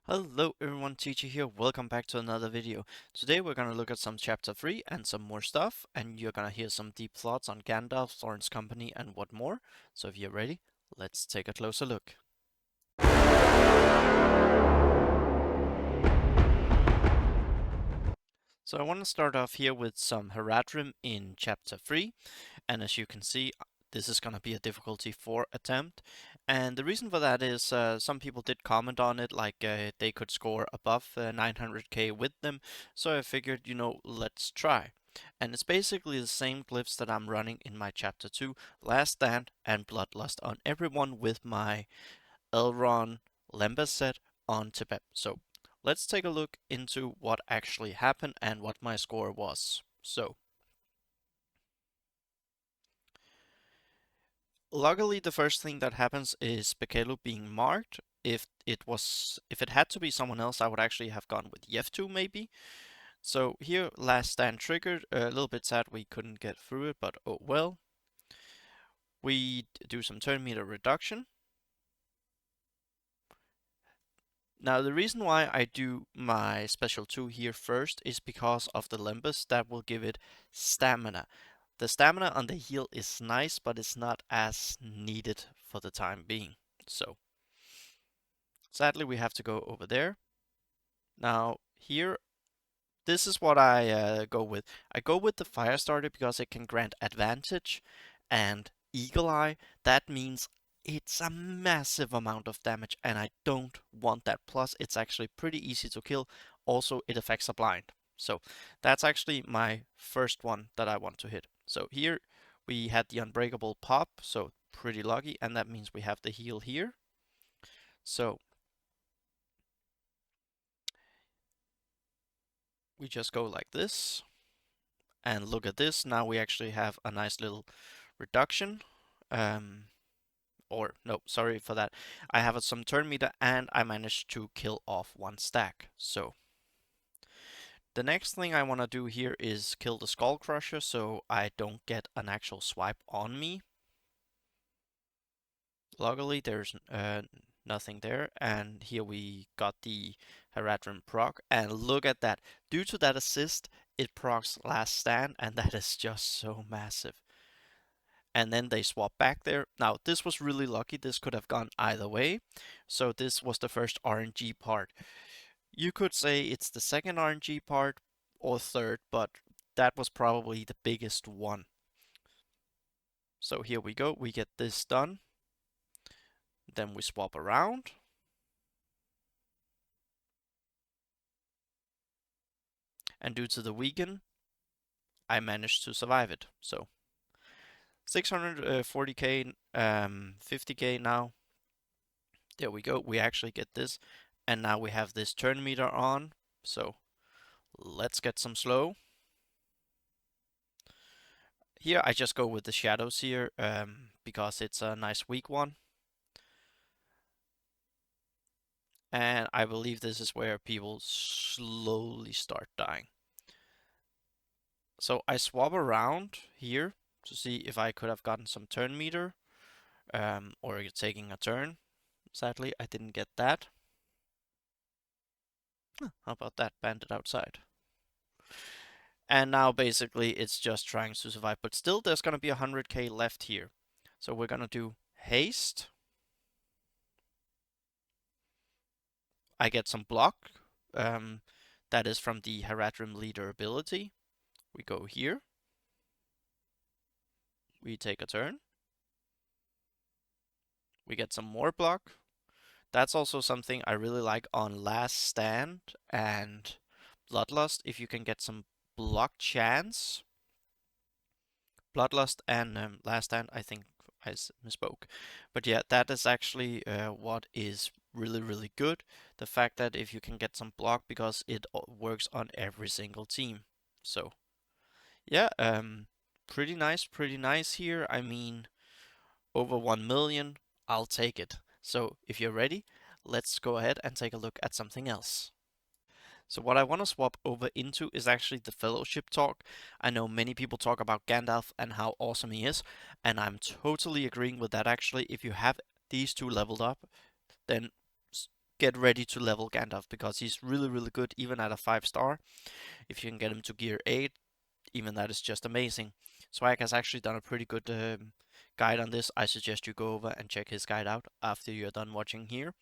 Hello everyone, Teacher here. Welcome back to another video. Today we're gonna look at some chapter 3 and some more stuff, and you're gonna hear some deep thoughts on Gandalf, Thorin's company, and what more. So if you're ready, let's take a closer look. So I want to start off here with some Haradrim in chapter 3, and as you can see, this is going to be a difficulty 4 attempt. And the reason for that is some people did comment on it, like they could score above 900k with them. So I figured, let's try. And it's basically the same glyphs that I'm running in my chapter 2, Last Stand and Bloodlust on everyone with my Elrond Lembas set on Tibet. So let's take a look into what actually happened and what my score was. So luckily, the first thing that happens is Bekelu being marked. If it had to be someone else, I would actually have gone with Yef2 maybe. So here, last stand triggered. A little bit sad we couldn't get through it, but oh well. We do some turn meter reduction. Now the reason why I do my special 2 here first is because of the Limbus that will give it stamina. The stamina on the heal is nice, but it's not as needed for the time being. So sadly we have to go over there. Now here, this is what I go with. I go with the fire starter because it can grant advantage and eagle eye. That means it's a massive amount of damage and I don't want that. Plus it's actually pretty easy to kill. Also it affects a blind. So that's actually my first one that I want to hit. So here we had the unbreakable pop, so pretty lucky, and that means we have the heal here. So we just go like this. And look at this, now we actually have a nice little reduction. Or no, sorry for that. I have some turn meter and I managed to kill off one stack. So the next thing I want to do here is kill the Skull Crusher so I don't get an actual swipe on me. Luckily there's nothing there, and here we got the Haradrim proc, and look at that. Due to that assist, it procs Last Stand, and that is just so massive. And then they swap back there. Now, this was really lucky. This could have gone either way. So this was the first RNG part. You could say it's the second RNG part or third, but that was probably the biggest one. So here we go. We get this done. Then we swap around. And due to the weaken, I managed to survive it. So 640k, 50k now. There we go. We actually get this. And now we have this turn meter on. So let's get some slow. Here I just go with the shadows here because it's a nice weak one. And I believe this is where people slowly start dying. So I swap around here to see if I could have gotten some turn meter or taking a turn. Sadly, I didn't get that. How about that? Bandit outside. And now basically it's just trying to survive. But still there's going to be 100k left here. So we're going to do haste. I get some block. That is from the Haradrim leader ability. We go here. We take a turn. We get some more block. That's also something I really like on Last Stand and Bloodlust, if you can get some block chance. Bloodlust and Last Stand, I think I misspoke. But yeah, that is actually what is really good. The fact that if you can get some block, because it works on every single team. So yeah, pretty nice here. I mean, over 1 million, I'll take it. So if you're ready, let's go ahead and take a look at something else. So what I want to swap over into is actually the Fellowship talk. I know many people talk about Gandalf and how awesome he is, and I'm totally agreeing with that actually. If you have these two leveled up, then get ready to level Gandalf because he's really, really good even at a 5-star. If you can get him to gear 8, even that is just amazing. Swag has actually done a pretty good guide on this. I suggest you go over and check his guide out after you're done watching here.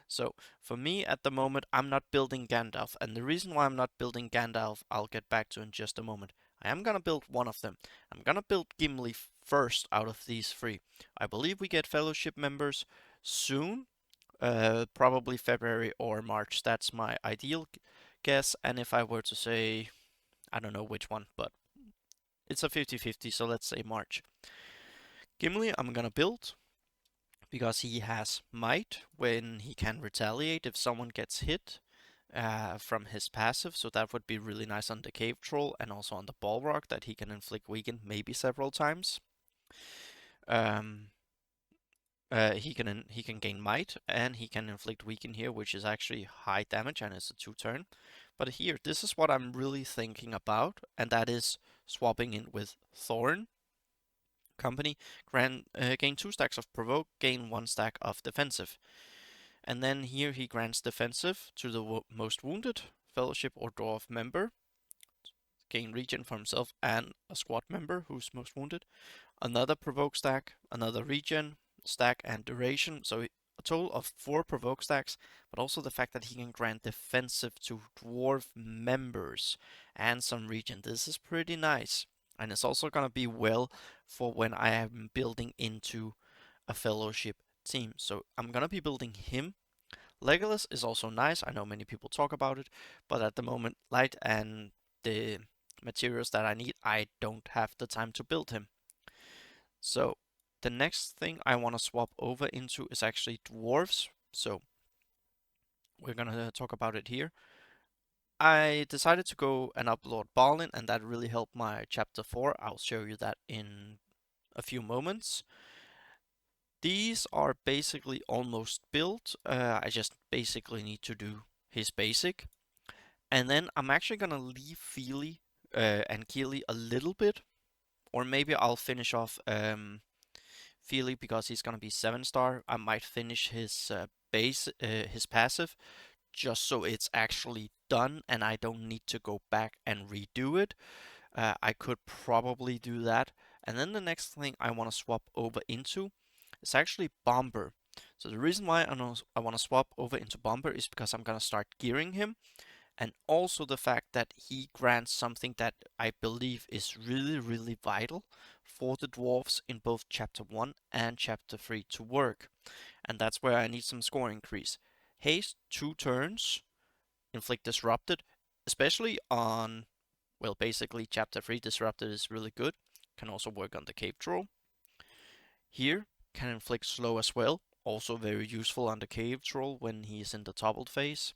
So for me at the moment, I'm not building Gandalf, and the reason why I'm not building Gandalf, I'll get back to in just a moment. I am gonna build one of them. I'm gonna build Gimli first out of these three. I believe we get Fellowship members soon, probably February or March. That's my ideal guess. And if I were to say, I don't know which one, but it's a 50-50, so let's say March. Gimli, I'm gonna build because he has might when he can retaliate if someone gets hit from his passive, so that would be really nice on the cave troll and also on the Balrog that he can inflict weaken maybe several times. Um, he can gain might and he can inflict weaken here, which is actually high damage and it's a 2-turn. But here, this is what I'm really thinking about, and that is swapping in with Thorin company. Gain 2 stacks of provoke, gain 1 stack of defensive. And then here he grants defensive to the most wounded fellowship or dwarf member. Gain regen for himself and a squad member who's most wounded. Another provoke stack, another regen stack, and duration. So a total of 4 provoke stacks, but also the fact that he can grant defensive to dwarf members and some regen. This is pretty nice. And it's also gonna be well for when I am building into a fellowship team. So I'm gonna be building him. Legolas is also nice. I know many people talk about it, but at the moment, light and the materials that I need, I don't have the time to build him. So the next thing I want to swap over into is actually dwarves. So we're gonna talk about it here. I decided to go and upload Balin, and that really helped my chapter 4. I'll show you that in a few moments. These are basically almost built. I just basically need to do his basic. And then I'm actually gonna leave Feely and Keely a little bit. Or maybe I'll finish off Feely because he's gonna be 7-star. I might finish his his passive, just so it's actually done and I don't need to go back and redo it. I could probably do that. And then the next thing I want to swap over into is actually Bomber. So the reason why I want to swap over into Bomber is because I'm going to start gearing him, and also the fact that he grants something that I believe is really, really vital for the dwarves in both Chapter 1 and Chapter 3 to work. And that's where I need some score increase. Haste, 2 turns, inflict disrupted, especially on, well, basically Chapter 3 disrupted is really good. Can also work on the cave troll. Here, can inflict slow as well, also very useful on the cave troll when he's in the toppled phase.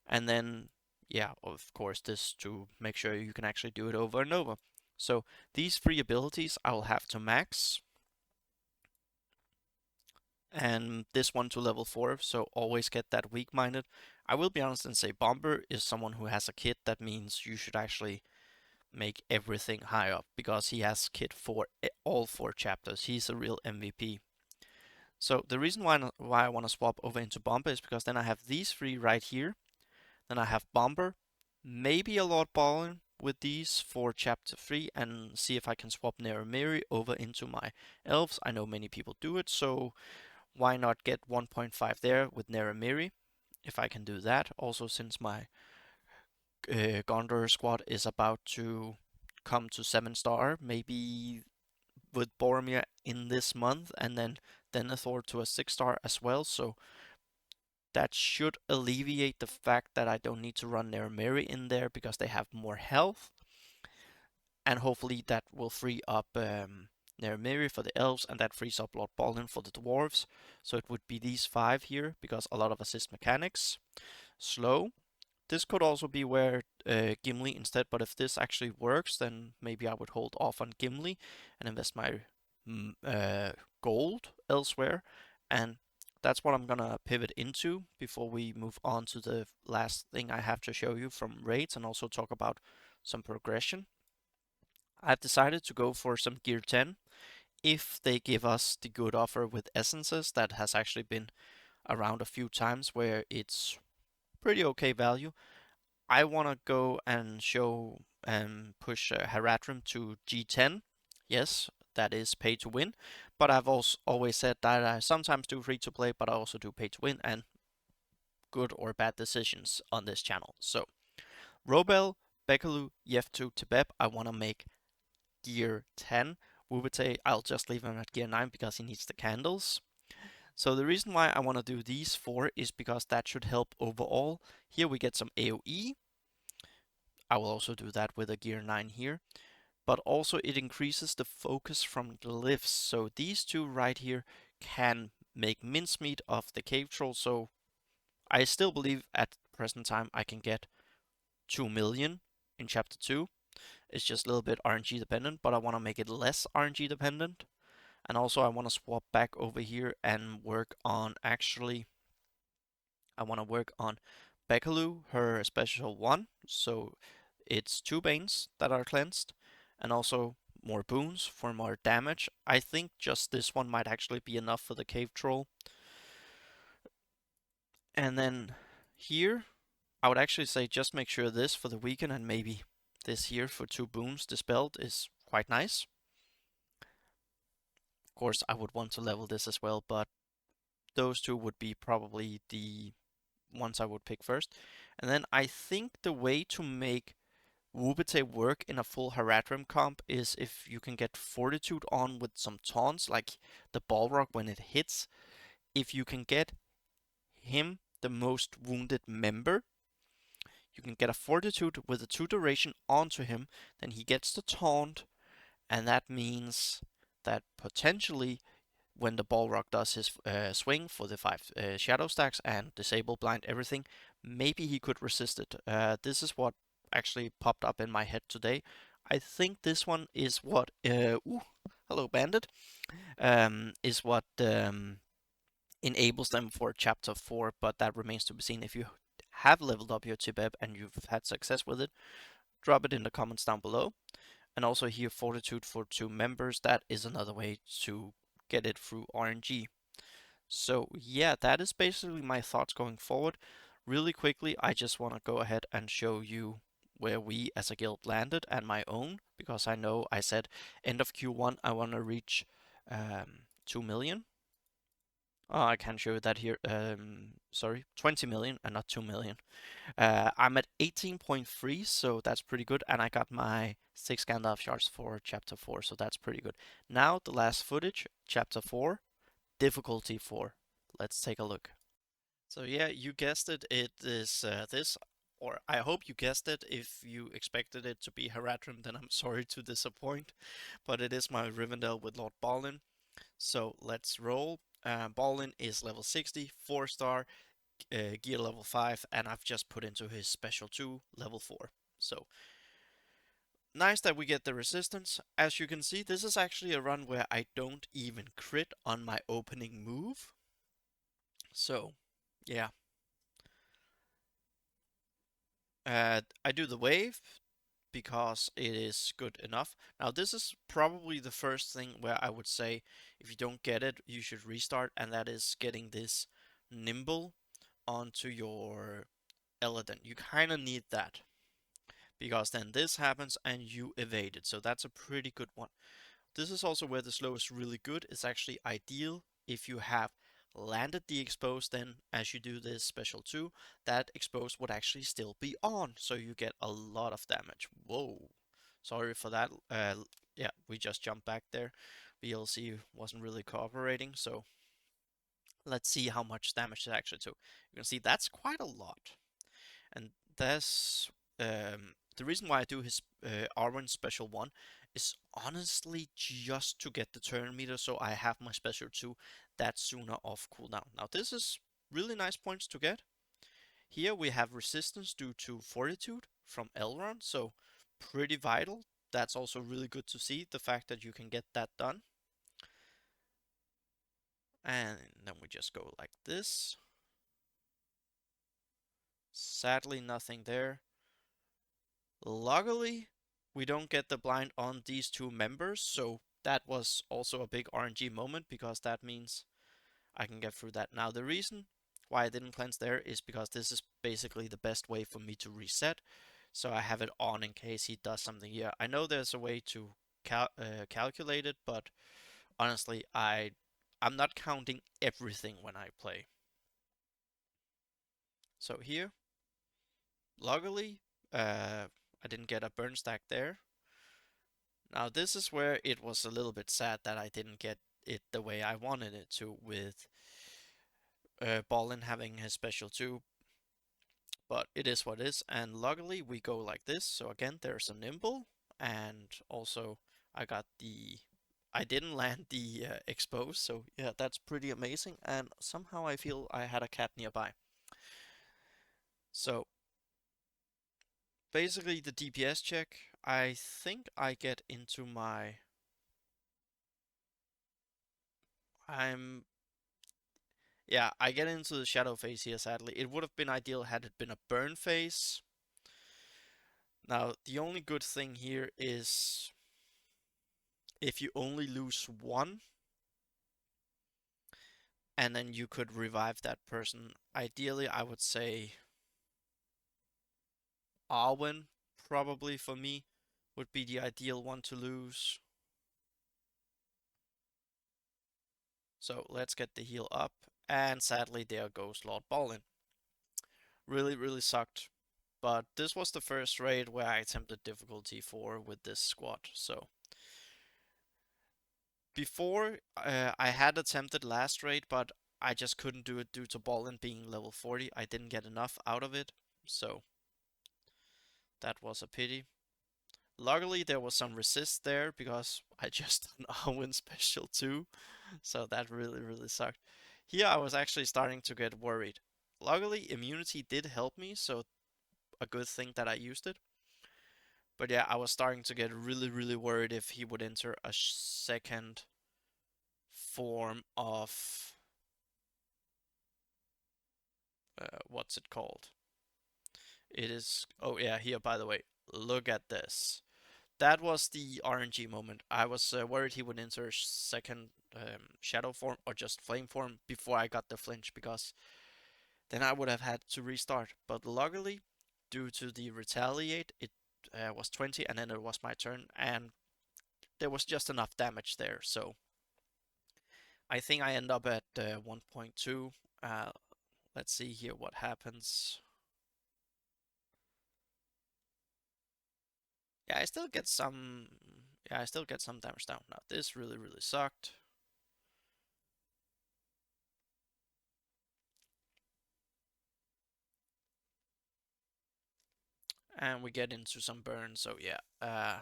And then, yeah, of course, this to make sure you can actually do it over and over. So these 3 abilities I will have to max, and this one to level 4, so always get that weak-minded. I will be honest and say Bomber is someone who has a kit that means you should actually make everything high up, because he has kit for all 4 chapters. He's a real MVP. So the reason why I want to swap over into Bomber is because then I have these 3 right here. Then I have Bomber, maybe a Lord Balin with these for chapter 3, and see if I can swap Naramiri over into my elves. I know many people do it, so why not get 1.5 there with Naramiri if I can do that. Also, since my Gondor squad is about to come to 7-star, maybe with Boromir in this month, and then Denethor to a 6-star as well, so that should alleviate the fact that I don't need to run Naramiri in there because they have more health, and hopefully that will free up Naramiri for the elves, and that frees up Lord Balin for the dwarves. So it would be these 5 here because a lot of assist mechanics. Slow. This could also be where Gimli instead, but if this actually works, then maybe I would hold off on Gimli and invest my gold elsewhere. And that's what I'm gonna pivot into before we move on to the last thing I have to show you from raids and also talk about some progression. I've decided to go for some gear 10 if they give us the good offer with essences that has actually been around a few times where it's pretty okay value. I want to go and show and push Haradrim to G10. Yes, that is pay to win, but I've also always said that I sometimes do free to play, but I also do pay to win and good or bad decisions on this channel. So, Robel, Bekalu, Yeftu, Tibeb, I want to make gear 10. Wubete, I'll just leave him at gear 9 because he needs the candles. So the reason why I want to do these 4 is because that should help overall. Here we get some AoE. I will also do that with a gear 9 here. But also it increases the focus from glyphs. So these two right here can make mincemeat of the cave troll. So I still believe at present time I can get 2 million in chapter 2. It's just a little bit RNG dependent, but I want to make it less RNG dependent. And also I want to swap back over here and work on I want to work on Bekalu, her special 1. So it's 2 Banes that are cleansed, and also more boons for more damage. I think just this one might actually be enough for the cave troll. And then here, I would actually say just make sure this for the weekend and maybe this here for 2 boons dispelled is quite nice. Of course, I would want to level this as well, but those 2 would be probably the ones I would pick first. And then I think the way to make Wubete work in a full Haradrim comp is if you can get Fortitude on with some taunts, like the Balrog when it hits. If you can get him the most wounded member, you can get a Fortitude with a 2 duration onto him, then he gets the taunt, and that means that potentially when the Balrog does his swing for the 5 shadow stacks and disable blind everything, maybe he could resist it. This is what actually popped up in my head today. I think this one is what hello bandit, is what enables them for chapter 4, but that remains to be seen. If you have leveled up your Tibeb and you've had success with it, drop it in the comments down below. And also here Fortitude for 2 members, that is another way to get it through RNG. So yeah, that is basically my thoughts going forward. Really quickly, I just want to go ahead and show you where we as a guild landed and my own, because I know I said end of Q1 I want to reach 2 million. Oh, I can show you that here. Sorry, 20 million and not 2 million. I'm at 18.3, so that's pretty good. And I got my 6 Gandalf shards for chapter 4, so that's pretty good. Now, the last footage, chapter 4, difficulty 4. Let's take a look. So yeah, you guessed it, it is this, or I hope you guessed it. If you expected it to be Haradrim, then I'm sorry to disappoint, but it is my Rivendell with Lord Balin. So let's roll. Balin is level 60, 4-star, gear level 5, and I've just put into his special 2, level 4. So nice that we get the resistance. As you can see, this is actually a run where I don't even crit on my opening move. So, yeah. I do the wave because it is good enough. Now, this is probably the first thing where I would say if you don't get it, you should restart, and that is getting this nimble onto your Eladin. You kind of need that because then this happens and you evade it. So that's a pretty good one. This is also where the slow is really good. It's actually ideal if you have landed the expose, then as you do this special 2, that expose would actually still be on. So you get a lot of damage. Whoa. Sorry for that. Yeah, we just jumped back there. VLC wasn't really cooperating, so let's see how much damage it actually took. You can see that's quite a lot. And that's the reason why I do his Arwen special 1 is honestly just to get the turn meter so I have my special 2 that sooner off cooldown. Now this is really nice points to get. Here we have resistance due to fortitude from Elrond, so pretty vital. That's also really good to see, the fact that you can get that done. And then we just go like this. Sadly, nothing there. Luckily, we don't get the blind on these 2 members, so that was also a big RNG moment because that means I can get through that. Now, the reason Why I didn't cleanse there is because this is basically the best way for me to reset. So I have it on in case he does something here. I know there's a way to calculate it, but honestly, I'm not counting everything when I play. So here, luckily, I didn't get a burn stack there. Now this is where it was a little bit sad that I didn't get it the way I wanted it to, with Ballin having his special 2, but it is what it is, and luckily we go like this. So again, there's a nimble, and also I got the I didn't land the expose, so yeah, that's pretty amazing, and somehow I feel I had a cat nearby. So basically the DPS check, I think I get into my I'm yeah, I get into the shadow phase here, sadly. It would have been ideal had it been a burn phase. Now, the only good thing here is if you only lose one, and then you could revive that person. Ideally, I would say Arwen, probably for me, would be the ideal one to lose. So let's get the heal up. And sadly, there goes Lord Ballin. Really, really sucked. But this was the first raid where I attempted difficulty 4 with this squad. So before, I had attempted last raid, but I just couldn't do it due to Ballin being level 40. I didn't get enough out of it. So that was a pity. Luckily, there was some resist there because I just done Arwen special too, so that really, really sucked. Here, I was actually starting to get worried. Luckily, immunity did help me, so a good thing that I used it. But yeah, I was starting to get really, really worried if he would enter a second form of what's it called? It is, oh yeah, here by the way, look at this. That was the RNG moment. I was worried he would enter second shadow form or just flame form before I got the flinch, because then I would have had to restart. But luckily, due to the retaliate, it was 20 and then it was my turn, and there was just enough damage there. So I think I end up at 1.2. Let's see here what happens. Yeah, I still get some. Yeah, I still get some damage down. Now this really, really sucked. And we get into some burns. So yeah,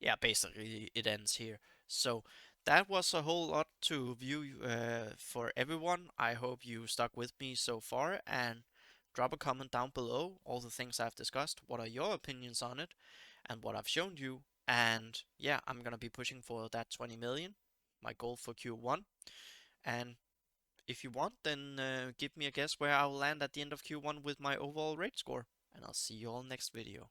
yeah, basically it ends here. So that was a whole lot to view for everyone. I hope you stuck with me so far, and drop a comment down below all the things I've discussed. What are your opinions on it and what I've shown you? And yeah, I'm gonna be pushing for that 20 million, my goal for Q1. And if you want, then give me a guess where I'll land at the end of Q1 with my overall rate score. And I'll see you all next video.